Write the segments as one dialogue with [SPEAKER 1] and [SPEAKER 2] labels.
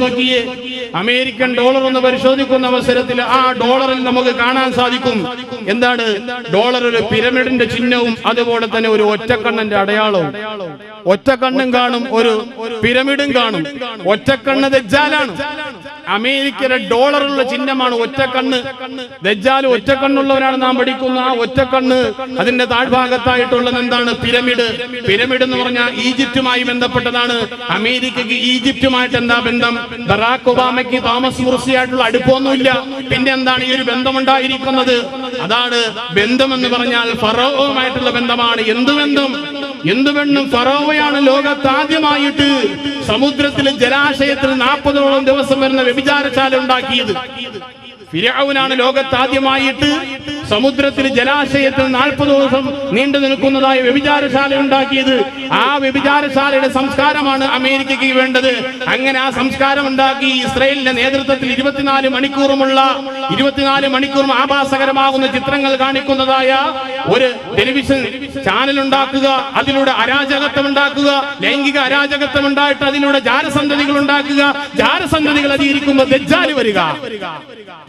[SPEAKER 1] നോക്കിയേ, American dollar ഒന്ന് പരിശോധിക്കുന്ന അവസരത്തിൽ ആ ഡോളറിൽ നമുക്ക് കാണാൻ സാധിക്കും എന്താണ്? ഡോളർ ഒരു പിരമിഡിന്റെ ചിഹ്നവും അതുപോലെ തന്നെ ഒരു ഒറ്റക്കണ്ണന്റെ അടയാളവും. ഒറ്റക്കണ്ണും കാണും, ഒരു പിരമിഡും കാണും. ഒറ്റക്കണ്ണ് ദജ്ജാലാണ്. അമേരിക്കയുടെ ഡോളറുള്ള ചിഹ്നമാണ് ഒറ്റക്കണ്ണ്. ദജ്ജാൽ ഒറ്റക്കണ്ണുള്ളവരാണ് നാം പഠിക്കുന്ന. ആ ഒറ്റക്കണ്ണ് അതിന്റെ താഴ്ഭാഗത്തായിട്ടുള്ളത് എന്താണ്? പിരമിഡ്. പിരമിഡ് എന്ന് പറഞ്ഞാൽ ഈജിപ്തുമായി ബന്ധപ്പെട്ടതാണ്. അമേരിക്കക്ക് ഈജിപ്തുമായിട്ട് എന്താ ബന്ധം? ബറാക് ഒബാമയ്ക്ക് തോമസ് മുർസിയായിട്ടുള്ള അടുപ്പമൊന്നുമില്ല. പിന്നെ എന്താണ് ഈ ഒരു ബന്ധമുണ്ടായിരിക്കുന്നത്? അതാണ് ബന്ധം എന്ന് പറഞ്ഞാൽ ഫറോവുമായിട്ടുള്ള ബന്ധമാണ്. എന്ത് ബന്ധം? എന്ത് ബന്ധം? ഫറോവയാണ് ലോകത്താദ്യമായിട്ട് സമുദ്രത്തിൽ ജലാശയത്തിൽ 40ഓളം ദിവസം വരുന്ന വ്യഭിചാരശാല ഉണ്ടാക്കിയത്. ഫിർഔനാണ് ലോകത്താദ്യമായിട്ട് സമുദ്രത്തിൽ ജലാശയത്തിൽ 40 ദിവസം നീണ്ടു നിൽക്കുന്നതായ വ്യഭിചാരശാല ഉണ്ടാക്കിയത്. ആ വ്യഭിചാരശാലയുടെ സംസ്കാരമാണ് അമേരിക്കയ്ക്ക് വേണ്ടത്. അങ്ങനെ ആ സംസ്കാരം ഉണ്ടാക്കി ഇസ്രായേലിന്റെ നേതൃത്വത്തിൽ 24 മണിക്കൂറും ആഭാസകരമാകുന്ന ചിത്രങ്ങൾ കാണിക്കുന്നതായ ഒരു ടെലിവിഷൻ ചാനൽ ഉണ്ടാക്കുക, അതിലൂടെ അരാജകത്വം ഉണ്ടാക്കുക, ലൈംഗിക അരാജകത്വം ഉണ്ടായിട്ട് അതിലൂടെ ജാരസന്തതികൾ ഉണ്ടാക്കുക. ജാരസന്തതികൾ അധികരിക്കുമ്പോൾ ദജ്ജാൽ വരിക.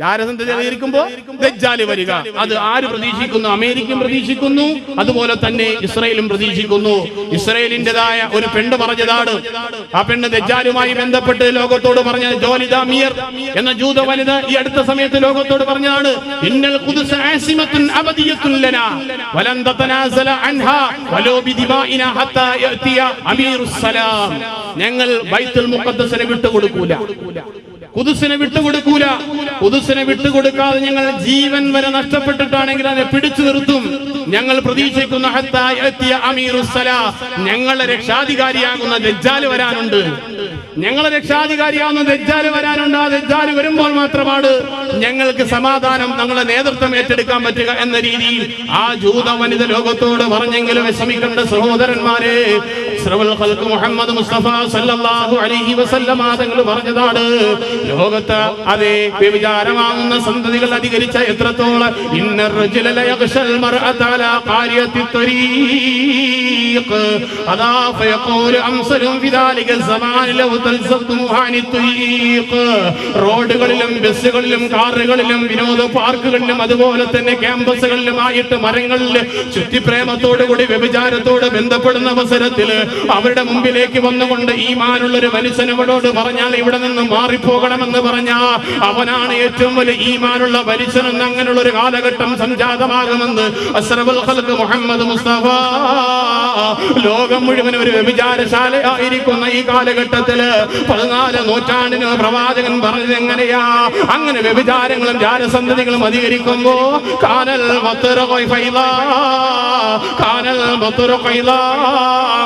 [SPEAKER 1] ജാരസന്തതി അധികരിക്കുമ്പോൾ ദജ്ജാൽ വരിക. അത് ആര് പ്രതീക്ഷിക്കുന്നു? അമേരിക്കയും പ്രതീക്ഷിക്കുന്നു, അതുപോലെ തന്നെ ഇസ്രായേലും പ്രതീക്ഷിക്കുന്നു. ഇസ്രായേലിന്റേതായ ഒരു പെണ്ണ് പറഞ്ഞതാണ്. ആ പെണ്ണ് ദജ്ജാലുമായി ബന്ധപ്പെട്ട് ലോകത്തോട് പറഞ്ഞ ജോലിദ മിയർ എന്ന ജൂത വനിത ഈ അടുത്ത സമയത്ത് ലോകത്തോട് പറഞ്ഞതാണ്, ഇന്നൽ ഖുദ്സ് ആസിമത്തുൻ അബദിയത്തുൻ ലനാ വലൻ തതനാസല അൻഹാ വലോ ബിദിമാഇനാ ഹത്താ യഅതിയ അമീറുസ് സലാം. ഞങ്ങൾ ബൈത്തുൽ മുഖദ്ദസിനെ വിട്ടുകൊടുക്കൂല, ഖുദ്സിനെ വിട്ടുകൊടുക്കൂല. ഖുദ്സിനെ വിട്ടുകൊടുക്കാതെ ഞങ്ങൾ ജീവൻ വരെ നഷ്ടപ്പെട്ടിട്ടാണെങ്കിൽ അതിനെ പിടിച്ചു നിർത്തും. ഞങ്ങൾ പ്രതീക്ഷിക്കുന്ന ഹത്താ യഅതിയ അമീറുസ് സലാം, ഞങ്ങളുടെ രക്ഷാധികാരിയാകുന്ന ദജ്ജാൽ വരാനുണ്ട്. ഞങ്ങളെ രക്ഷാധികാരിയാവുന്ന ദജ്ജാൽ വരാനുണ്ട്. ആ ദജ്ജാൽ വരുമ്പോൾ മാത്രമാണ് ഞങ്ങൾക്ക് സമാധാനം, ഞങ്ങളുടെ നേതൃത്വം ഏറ്റെടുക്കാൻ പറ്റുക എന്ന രീതിയിൽ ആ ജൂത വനിത ലോകത്തോട് പറഞ്ഞെങ്കിലും വിഷമിക്കേണ്ട സഹോദരന്മാരെ, അഷ്റഫുൽ ഖൽഖ് മുഹമ്മദ് മുസ്തഫ സല്ലല്ലാഹു അലൈഹി വസല്ലമ തങ്ങൾ പറഞ്ഞതാണ്, ലോകത്ത് അതേ വ്യഭിചാരമാകുന്ന സന്തതികൾ അധികരിച്ച എത്രത്തോളം ഇന്നർ റജുല ലയഗ്ശൽ മർഅത അലാ ഖാരിയത്തി ത്വരീഖ് അദാ ഫയഖൂലു അംസലു ഫിദാലിക സമാൻ ലൗ തൽസഖ്തുമുഹാനി ത്വരീഖ്. റോഡുകളിലും ബസ്സുകളിലും കാറുകളിലും വിനോദ പാർക്കുകളിലും അതുപോലെ തന്നെ ക്യാമ്പസുകളിലുമായിട്ട് മരങ്ങളിൽ ചുറ്റിപ്രേമത്തോടുകൂടി വ്യഭിചാരത്തോട് ബന്ധപ്പെടുന്ന അവസരത്തിൽ അവരുടെ മുമ്പിലേക്ക് വന്നുകൊണ്ട് ഈമാനുള്ളൊരു മനുഷ്യനോട് പറഞ്ഞാൽ ഇവിടെ നിന്ന് മാറിപ്പോകണമെന്ന് പറഞ്ഞാൽ അവനാണ് ഏറ്റവും വലിയ ഈമാനുള്ള മനുഷ്യനെന്ന് അങ്ങനെയുള്ള ഒരു കാലഘട്ടം സംജാതമാകുമെന്ന് അഷ്റഫുൽ ഖൽഖ് മുഹമ്മദ് മുസ്തഫ ലോകം മുഴുവൻ ഒരു വ്യഭിചാരശാല ആയിരിക്കുന്ന ഈ കാലഘട്ടത്തില് 14 നൂറ്റാണ്ടിന് പ്രവാചകൻ പറഞ്ഞത് എങ്ങനെയാ? അങ്ങനെ വ്യഭിചാരങ്ങളും ജാരസന്തതികളും അധികരിക്കുമ്പോ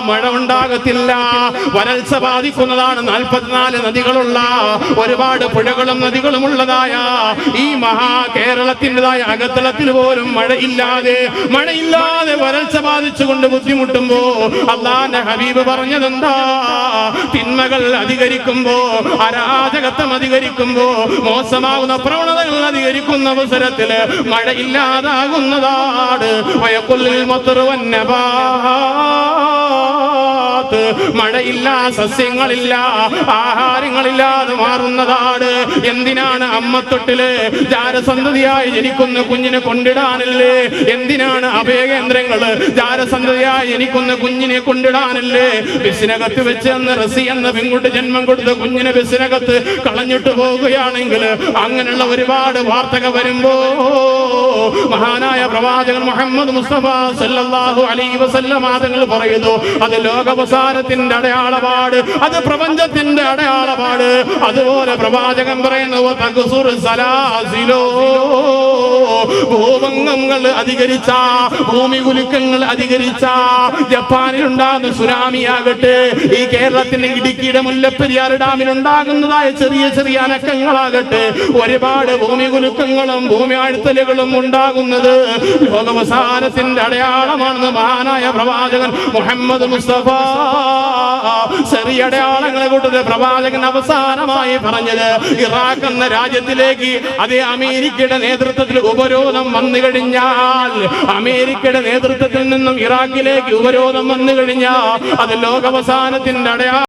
[SPEAKER 1] മഴ ഉണ്ടാകത്തില്ല, വരൾച്ച ബാധിക്കുന്നതാണ്. 44 നദികളുള്ള ഒരുപാട് പുഴകളും നദികളും ഉള്ളതായ ഈ കേരളത്തിൻ്റെതായ അകത്തളത്തിൽ പോലും മഴയില്ലാതെ വരൾച്ച ബാധിച്ചുകൊണ്ട് ബുദ്ധിമുട്ടുമ്പോ അല്ലാഹുവിന്റെ ഹബീബ് പറഞ്ഞതെന്താ? തിന്മകൾ അധികരിക്കുമ്പോ, അരാജകത്വം അധികരിക്കുമ്പോ, മോശമാകുന്ന പ്രവണതകൾ അധികരിക്കുന്ന അവസരത്തില് മഴ ഇല്ലാതാകുന്നതാണ്. മഴയില്ല, സസ്യങ്ങളില്ല, ആഹാരങ്ങളില്ലാതെ മാറുന്നതാണ്. എന്തിനാണ് അമ്മത്തൊട്ടില് ജാരസന്തതിയായി ജനിക്കുന്ന കുഞ്ഞിനെ കൊണ്ടിടാനല്ലേ? എന്തിനാണ് അഭയകേന്ദ്രങ്ങള് ജാരസന്തതിയായി ജനിക്കുന്ന കുഞ്ഞിനെ കൊണ്ടിടാനല്ലേ? ബസ്സിനകത്ത് വെച്ച് അന്ന് റസി എന്ന പെൺകുട്ടി ജന്മം കൊടുത്ത കുഞ്ഞിനെ ബസ്സിനകത്ത് കളഞ്ഞിട്ട് പോവുകയാണെങ്കിൽ അങ്ങനെയുള്ള ഒരുപാട് വാർത്തകൾ വരുമ്പോ മഹാനായ പ്രവാചകൻ മുഹമ്മദ് മുസ്തഫ സല്ലല്ലാഹു അലൈഹി വസല്ലം തങ്ങൾ പറയുന്നു, അത് ലോകാവസാനത്തിന്റെ അടയാളമാണ്, അത് പ്രപഞ്ചത്തിന്റെ അടയാളമാണ്. അതുപോലെ പ്രവാചകൻ പറയുന്നു, ഭൂകമ്പങ്ങൾ അധികരിച്ച, ഭൂമി കുലുക്കങ്ങൾ അധികരിച്ച, ജപ്പാനിലുണ്ടാകുന്ന സുനാമിയാകട്ടെ, ഈ കേരളത്തിന്റെ ഇടുക്കിയുടെ മുല്ലപ്പെരിയാർ ഡാമിലുണ്ടാകുന്നതായ ചെറിയ ചെറിയ അനക്കങ്ങളാകട്ടെ, ഒരുപാട് ഭൂമി കുലുക്കങ്ങളും ഭൂമി ആഴ്ത്തലുകളും ഉണ്ടാകുന്നത് ലോകാവസാനത്തിന്റെ അടയാളമാണെന്ന് മഹാനായ പ്രവാചകൻ മുഹമ്മദ് മുസ്തഫ ചെറിയ അടയാളങ്ങളെ കൂട്ടത്തിൽ പ്രവാചകൻ അവസാനമായി പറഞ്ഞത്, ഇറാഖ് എന്ന രാജ്യത്തിലേക്ക് അതേ അമേരിക്കയുടെ നേതൃത്വത്തിൽ ഉപരോധം വന്നു കഴിഞ്ഞാൽ, അമേരിക്കയുടെ നേതൃത്വത്തിൽ നിന്നും ഇറാഖിലേക്ക് ഉപരോധം വന്നു കഴിഞ്ഞാൽ അത് ലോകാവസാനത്തിന്റെ അടയാളം.